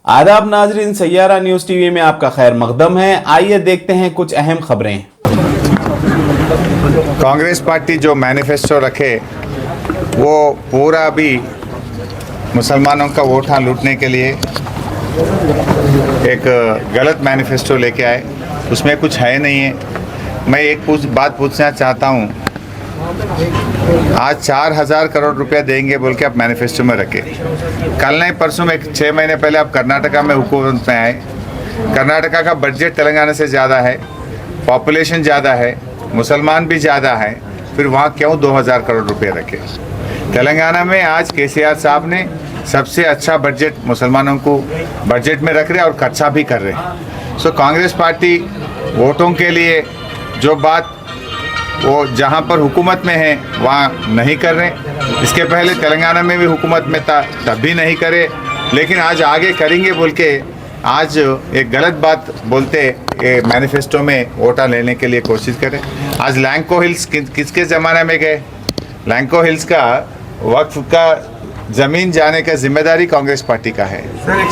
आदाब नाजरीन, Saiyaara news TV में आपका खैर मकदम है। आइए देखते हैं कुछ अहम खबरें। कांग्रेस पार्टी जो मैनिफेस्टो रखे वो पूरा भी मुसलमानों का वोट लूटने के लिए एक गलत मैनिफेस्टो लेके आए। उसमें कुछ है नहीं है। मैं एक बात पूछना चाहता हूँ, आज 4000 करोड़ रुपया देंगे बोल के आप मैनिफेस्टो में रखे। कल नहीं परसों में 6 महीने पहले आप कर्नाटका में हुकूमत में आए। कर्नाटका का बजट तेलंगाना से ज़्यादा है, पॉपुलेशन ज़्यादा है, मुसलमान भी ज़्यादा है, फिर वहाँ क्यों 2000 करोड़ रुपये रखे। तेलंगाना में आज केसीआर साहब ने सबसे अच्छा बजट मुसलमानों को बजट में रख रहे और खर्चा भी कर रहे। सो कांग्रेस पार्टी वोटों के लिए जो बात वो जहाँ पर हुकूमत में है वहाँ नहीं कर रहे। इसके पहले तेलंगाना में भी हुकूमत में था तब भी नहीं करे, लेकिन आज आगे करेंगे बोल के आज एक गलत बात बोलते मैनिफेस्टो में वोटा लेने के लिए कोशिश करें। आज लैंको हिल्स किसके ज़माने में गए? लैंको हिल्स का वक्फ का ज़मीन जाने का जिम्मेदारी कांग्रेस पार्टी का है।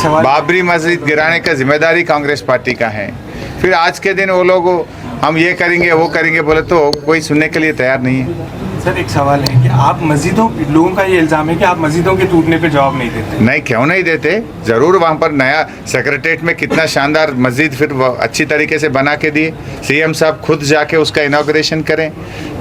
बाबरी मस्जिद गिराने का जिम्मेदारी कांग्रेस पार्टी का है। फिर आज के दिन वो लोग हम ये करेंगे वो करेंगे बोले तो कोई सुनने के लिए तैयार नहीं है। सर एक सवाल है कि आप मस्जिदों, लोगों का ये इल्ज़ाम है कि आप मस्जिदों के टूटने पे जवाब नहीं देते। नहीं, क्यों नहीं देते? ज़रूर। वहाँ पर नया सेक्रेटरीट में कितना शानदार मस्जिद फिर अच्छी तरीके से बना के दिए। सीएम साहब खुद जाके उसका इनॉग्रेशन करें।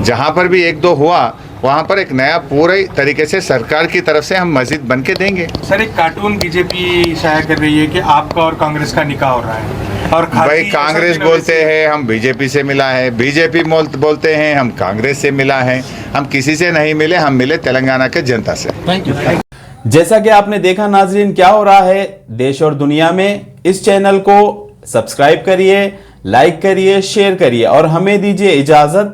जहाँ पर भी एक दो हुआ वहाँ पर एक नया पूरे तरीके से सरकार की तरफ से हम मस्जिद बन के देंगे। सर एक कार्टून बीजेपी शाया कर रही है कि आपका और कांग्रेस का निकाह हो रहा है, और भाई कांग्रेस बोलते हैं हम बीजेपी से मिला है, बीजेपी बोलते हैं हम कांग्रेस से मिला है। हम किसी से नहीं मिले, हम मिले तेलंगाना के जनता से। Thank you. जैसा कि आपने देखा नाजरीन क्या हो रहा है देश और दुनिया में, इस चैनल को सब्सक्राइब करिए, लाइक करिए, शेयर करिए और हमें दीजिए इजाजत।